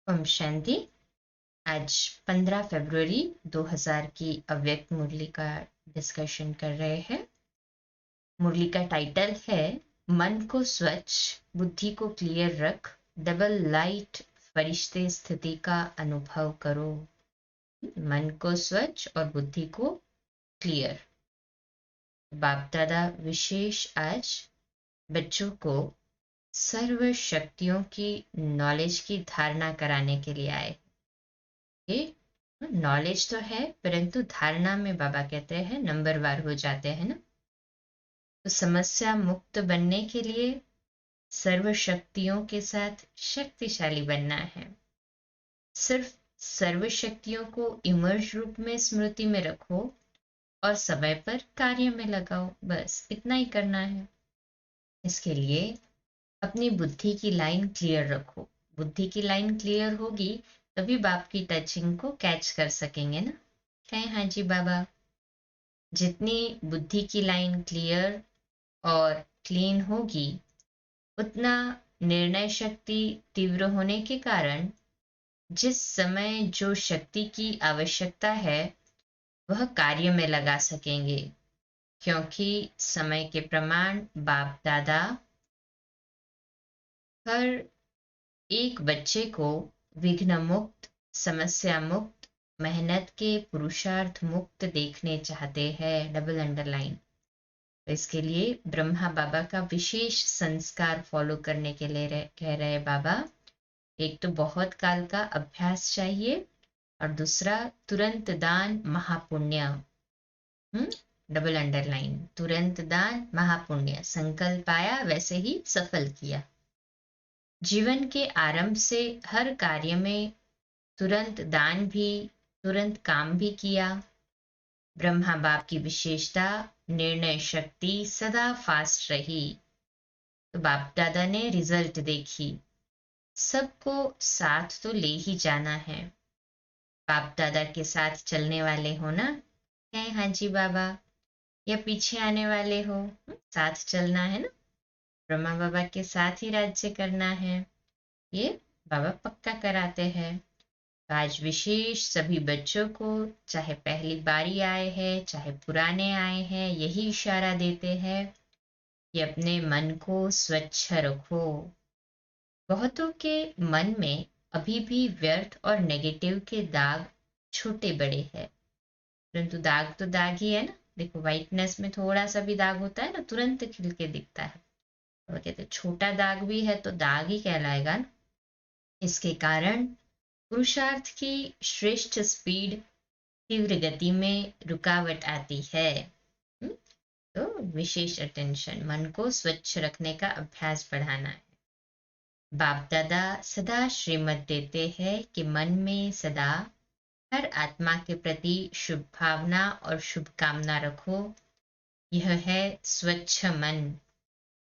ओम शांति। आज 15 फरवरी 2000 की अव्यक्त मुरली का डिस्कशन कर रहे हैं। मुरली का टाइटल है मन को स्वच्छ, बुद्धि को क्लियर रख, डबल लाइट फरिश्ते स्थिति का अनुभव करो। मन को स्वच्छ और बुद्धि को क्लियर। बाप दादा विशेष आज बच्चों को सर्व शक्तियों की नॉलेज की धारणा कराने के लिए आए। नॉलेज तो है परंतु धारणा में बाबा कहते हैं नंबरवार हो जाते हैं ना। तो समस्या मुक्त बनने के लिए सर्व शक्तियों के साथ शक्तिशाली बनना है। सिर्फ सर्व शक्तियों को इमर्ज रूप में स्मृति में रखो और समय पर कार्य में लगाओ, बस इतना ही करना है। इसके लिए अपनी बुद्धि की लाइन क्लियर रखो। बुद्धि की लाइन क्लियर होगी तभी बाप की टचिंग को कैच कर सकेंगे ना। कहें हाँ जी बाबा। जितनी बुद्धि की लाइन क्लियर और क्लीन होगी उतना निर्णय शक्ति तीव्र होने के कारण जिस समय जो शक्ति की आवश्यकता है वह कार्य में लगा सकेंगे, क्योंकि समय के प्रमाण बाप दादा हर एक बच्चे को विघ्न मुक्त, समस्या मुक्त, मेहनत के पुरुषार्थ मुक्त देखने चाहते हैं। Double underline. तो इसके लिए ब्रह्मा बाबा का विशेष संस्कार फॉलो करने के लिए कह रहे बाबा। एक तो बहुत काल का अभ्यास चाहिए और दूसरा तुरंत दान महापुण्य। Double underline. तुरंत दान महापुण्य। संकल्प आया वैसे ही सफल किया। जीवन के आरंभ से हर कार्य में तुरंत दान भी, तुरंत काम भी किया। ब्रह्मा बाप की विशेषता निर्णय शक्ति सदा फास्ट रही। तो बाप दादा ने रिजल्ट देखी। सबको साथ तो ले ही जाना है। बाप दादा के साथ चलने वाले हो ना। है हाँ जी बाबा। या पीछे आने वाले हो, साथ चलना है ना। ब्रह्मा बाबा के साथ ही राज्य करना है, ये बाबा पक्का कराते हैं। आज विशेष सभी बच्चों को, चाहे पहली बारी आए हैं चाहे पुराने आए हैं, यही इशारा देते हैं कि अपने मन को स्वच्छ रखो। बहुतों के मन में अभी भी व्यर्थ और नेगेटिव के दाग छोटे बड़े हैं, परंतु दाग तो दाग ही है ना। देखो व्हाइटनेस में थोड़ा सा भी दाग होता है ना, तुरंत खिल के दिखता है। और कहते हैं छोटा दाग भी है तो दाग ही कहलाएगा ना। इसके कारण पुरुषार्थ की श्रेष्ठ स्पीड, तीव्र गति में रुकावट आती है। तो विशेष अटेंशन, मन को स्वच्छ रखने का अभ्यास बढ़ाना है। बाप दादा सदा श्रीमत देते हैं कि मन में सदा हर आत्मा के प्रति शुभ भावना और शुभकामना रखो। यह है स्वच्छ मन।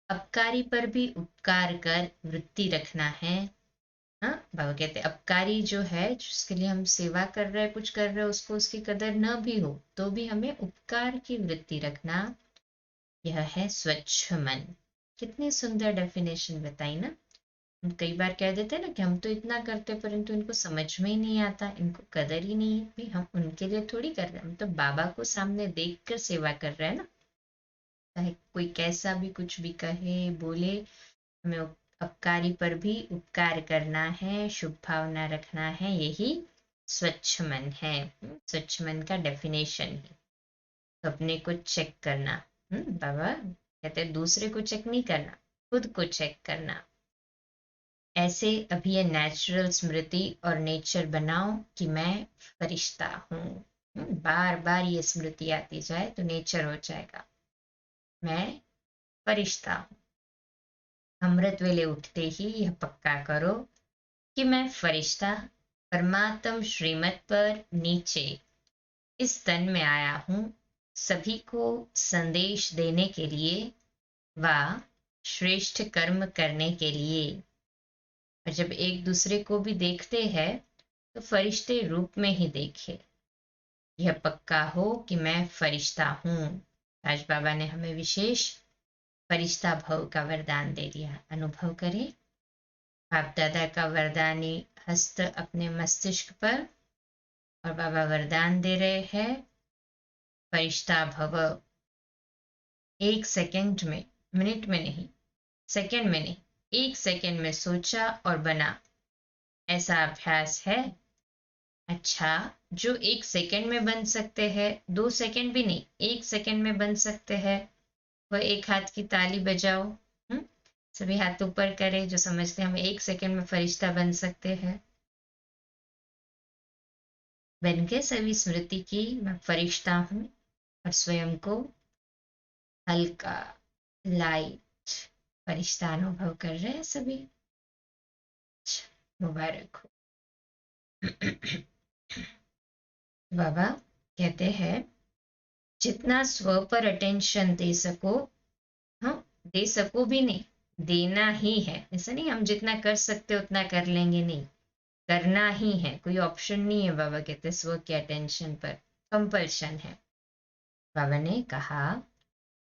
अपकारी पर भी उपकार कर वृत्ति रखना है। हाँ, बाबा कहते हैं अपकारी जो है, जिसके लिए हम सेवा कर रहे हैं, कुछ कर रहे हैं, उसको उसकी कदर न भी हो तो भी हमें उपकार की वृत्ति रखना। यह है स्वच्छ मन। कितनी सुंदर डेफिनेशन बताई ना। हम कई बार कह देते हैं ना कि हम तो इतना करते परंतु इनको समझ में ही नहीं आता, इनको कदर ही नहीं है। भाई हम उनके लिए थोड़ी कर रहे हैं, हम तो बाबा को सामने देख कर सेवा कर रहे हैं ना। चाहे कोई कैसा भी कुछ भी कहे बोले, हमें अपकारी पर भी उपकार करना है, शुभ भावना रखना है। यही स्वच्छ मन है। स्वच्छ मन का डेफिनेशन है। तो अपने को चेक करना। बाबा कहते हैं दूसरे को चेक नहीं करना, खुद को चेक करना। ऐसे अभी ये नेचुरल स्मृति और नेचर बनाओ कि मैं फरिश्ता हूँ। बार बार ये स्मृति आती जाए तो नेचर हो जाएगा, मैं फरिश्ता हूँ। अमृत वेले उठते ही यह पक्का करो कि मैं फरिश्ता परमात्म श्रीमत पर नीचे इस तन में आया हूँ, सभी को संदेश देने के लिए व श्रेष्ठ कर्म करने के लिए। और जब एक दूसरे को भी देखते हैं तो फरिश्ते रूप में ही देखे। यह पक्का हो कि मैं फरिश्ता हूँ। आज बाबा ने हमें विशेष फरिश्ता भव का वरदान दे दिया। अनुभव करें। बाप दादा का वरदानी हस्त अपने मस्तिष्क पर, और बाबा वरदान दे रहे हैं, फरिश्ता भव। 1 सेकंड में, मिनट में नहीं, सेकंड में नहीं, 1 सेकंड में सोचा और बना, ऐसा अभ्यास है। अच्छा, जो 1 सेकंड में बन सकते हैं, 2 सेकंड भी नहीं, 1 सेकंड में बन सकते हैं, वह एक हाथ की ताली बजाओ। सभी हाथ ऊपर करें जो समझते हैं हम 1 सेकंड में फरिश्ता बन सकते हैं। बन के सभी स्मृति की मैं फरिश्ता हूं, और स्वयं को हल्का, लाइट फरिश्ता अनुभव कर रहे हैं सभी। मुबारक हो। बाबा कहते हैं जितना स्व पर अटेंशन दे सको, हाँ, दे सको भी नहीं, देना ही है। ऐसा नहीं हम जितना कर सकते उतना कर लेंगे, नहीं, करना ही है, कोई ऑप्शन नहीं है। बाबा कहते स्व के अटेंशन पर कंपल्शन है। बाबा ने कहा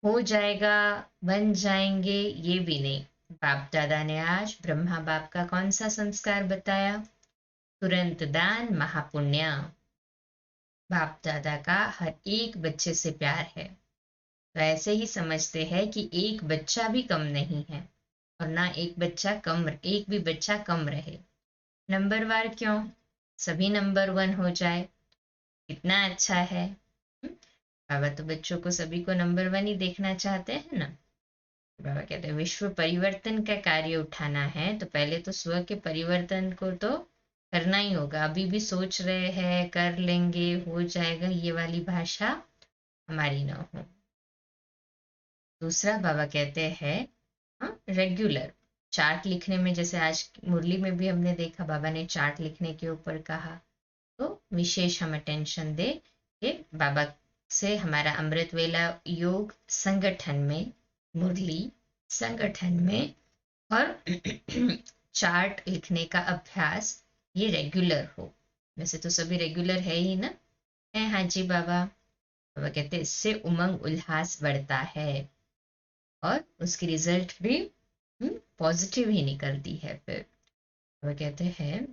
हो जाएगा, बन जाएंगे, ये भी नहीं। बाप दादा ने आज ब्रह्मा बाप का कौन सा संस्कार बताया? तुरंत दान महापुण्य। बाप दादा का हर एक बच्चे से प्यार है, तो ऐसे ही समझते हैं कि एक बच्चा भी कम नहीं है, और ना एक भी बच्चा कम रहे। नंबरवार क्यों? सभी नंबर 1 हो जाए, कितना अच्छा है। बाबा तो बच्चों को सभी को नंबर 1 ही देखना चाहते हैं ना। बाबा कहते हैं विश्व परिवर्तन का कार्य उठाना है, तो पहले तो स्व के परिवर्तन को तो करना ही होगा। अभी भी सोच रहे हैं कर लेंगे, हो जाएगा, ये वाली भाषा हमारी ना हो। दूसरा बाबा कहते हैं रेगुलर चार्ट लिखने में, जैसे आज मुरली में भी हमने देखा बाबा ने चार्ट लिखने के ऊपर कहा, तो विशेष हम अटेंशन दे कि बाबा से हमारा अमृत वेला योग संगठन में, मुरली संगठन में, और चार्ट लिखने का अभ्यास ये रेगुलर हो। वैसे तो सभी रेगुलर है ही ना, है? हाँ जी बाबा। बाबा कहते हैं इससे उमंग उल्लास बढ़ता है, और उसकी रिजल्ट भी पॉजिटिव ही निकलती है। फिर वो कहते हैं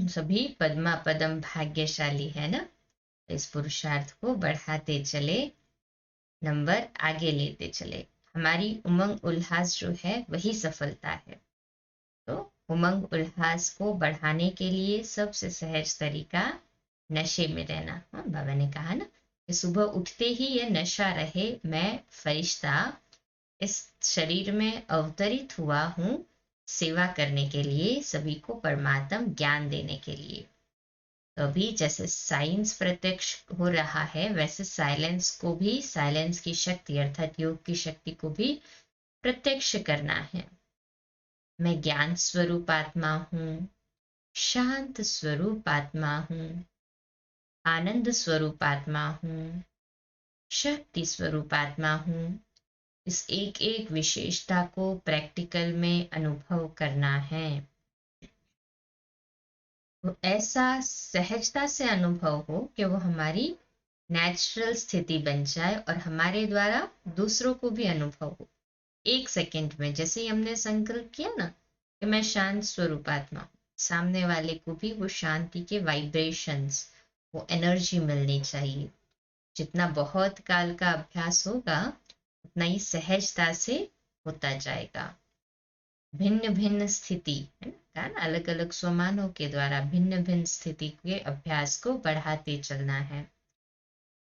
सभी पद्मा पदम भाग्यशाली है ना, इस पुरुषार्थ को बढ़ाते चले, नंबर आगे लेते चले। हमारी उमंग उल्लास जो है वही सफलता है। तो उमंग उल्लास को बढ़ाने के लिए सबसे सहज तरीका नशे में रहना। बाबा ने कहा ना कि सुबह उठते ही ये नशा रहे, मैं फरिश्ता इस शरीर में अवतरित हुआ हूँ सेवा करने के लिए, सभी को परमात्म ज्ञान देने के लिए। तो अभी जैसे साइंस प्रत्यक्ष हो रहा है, वैसे साइलेंस को भी, साइलेंस की शक्ति अर्थात योग की शक्ति को भी प्रत्यक्ष करना है। मैं ज्ञान स्वरूप आत्मा हूँ, शांत स्वरूप आत्मा हूँ, आनंद स्वरूप आत्मा हूँ, शक्ति स्वरूप आत्मा हूँ। इस एक एक विशेषता को प्रैक्टिकल में अनुभव करना है। तो ऐसा सहजता से अनुभव हो कि वो हमारी नेचुरल स्थिति बन जाए, और हमारे द्वारा दूसरों को भी अनुभव हो 1 सेकंड में। जैसे ही हमने संकल्प किया ना कि मैं शांत स्वरूप आत्मा हूँ, सामने वाले को भी वो शांति के वाइब्रेशंस, वो एनर्जी मिलनी चाहिए। जितना बहुत काल का अभ्यास होगा उतना ही सहजता से होता जाएगा। भिन्न भिन्न स्थिति है ना, अलग अलग स्वमानों के द्वारा भिन्न भिन्न स्थिति के अभ्यास को बढ़ाते चलना है।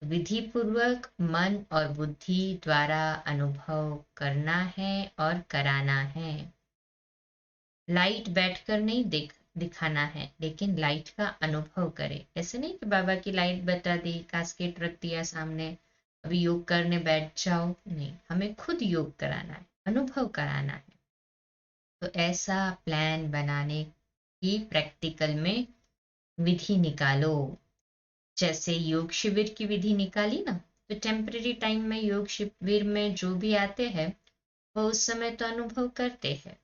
विधि पूर्वक मन और बुद्धि द्वारा अनुभव करना है और कराना है। लाइट बैठकर नहीं दिखाना है, लेकिन लाइट का अनुभव करें। ऐसे नहीं कि बाबा की लाइट बता दी, कास्केट रख दिया सामने, अभी योग करने बैठ जाओ, नहीं, हमें खुद योग कराना है, अनुभव कराना है। तो ऐसा प्लान बनाने की प्रैक्टिकल में विधि निकालो। जैसे योग शिविर की विधि निकाली ना, तो टेम्परेरी टाइम में योग शिविर में जो भी आते हैं वो उस समय तो अनुभव करते हैं,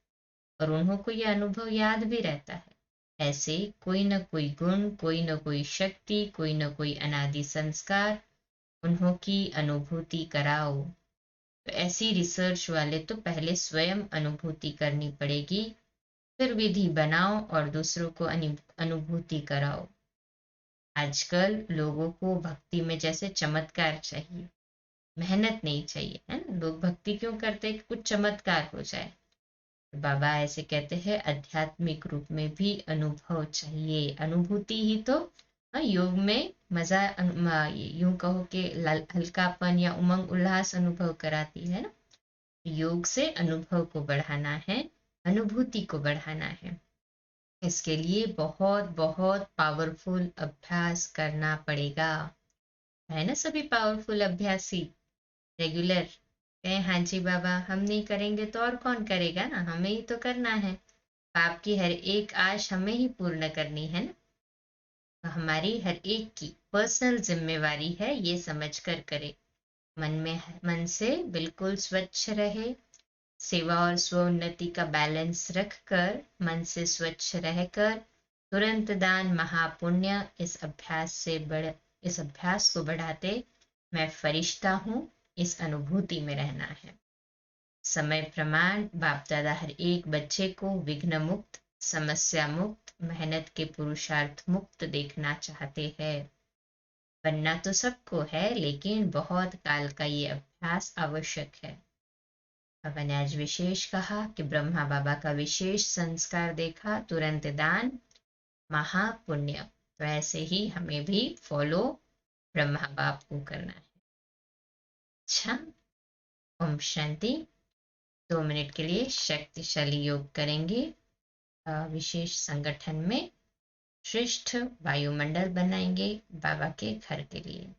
और उन्हों को यह अनुभव याद भी रहता है। ऐसे कोई न कोई गुण, कोई न कोई शक्ति, कोई न कोई अनादि संस्कार उन्हों की अनुभूति कराओ। तो ऐसी रिसर्च वाले तो पहले स्वयं अनुभूति करनी पड़ेगी, फिर विधि बनाओ और दूसरों को अनुभूति कराओ। आजकल लोगों को भक्ति में जैसे चमत्कार चाहिए, मेहनत नहीं चाहिए, है ना। लोग भक्ति क्यों करते हैं कि कुछ चमत्कार हो जाए। तो बाबा ऐसे कहते हैं आध्यात्मिक रूप में भी अनुभव चाहिए, अनुभूति ही तो योग में मजा यूं कहो कि हल्कापन या उमंग उल्लास अनुभव कराती है ना। योग से अनुभव को बढ़ाना है, अनुभूति को बढ़ाना है। इसके लिए बहुत बहुत पावरफुल अभ्यास करना पड़ेगा, है ना। सभी पावरफुल अभ्यासी रेगुलर कहें हाँ जी बाबा, हम नहीं करेंगे तो और कौन करेगा ना, हमें ही तो करना है। पाप की हर एक आश हमें ही पूर्ण करनी है ना। तो हमारी हर एक की पर्सनल जिम्मेवारी है, ये समझ कर करे। मन से बिल्कुल स्वच्छ रहे, सेवा और स्वोन्नति का बैलेंस रखकर, मन से स्वच्छ रहकर तुरंत दान महापुण्य, इस अभ्यास को बढ़ाते मैं फरिश्ता हूँ, इस अनुभूति में रहना है। समय प्रमाण बाप दादा हर एक बच्चे को विघ्न मुक्त, समस्या मुक्त, मेहनत के पुरुषार्थ मुक्त देखना चाहते हैं। बनना तो सबको है, लेकिन बहुत काल का ये अभ्यास आवश्यक है। बाबा ने आज विशेष कहा कि ब्रह्मा बाबा का विशेष संस्कार देखा, तुरंत दान महापुण्य। तो ऐसे ही हमें भी फॉलो ब्रह्मा बाप को करना है। अच्छा, ओम शांति। 2 मिनट के लिए शक्तिशाली योग करेंगे। विशेष संगठन में श्रेष्ठ वायुमंडल बनाएंगे बाबा के घर के लिए।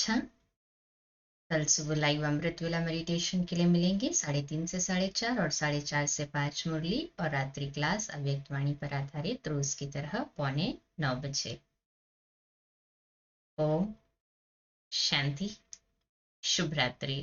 अच्छा, कल सुबह लाइव अमृत वेला मेडिटेशन के लिए मिलेंगे 3:30 से 4:30 और 4:30 से 5 मुरली, और रात्रि क्लास अव्यक्त वाणी पर आधारित रोज की तरह 8:45 बजे। ओम शांति, शुभ रात्रि।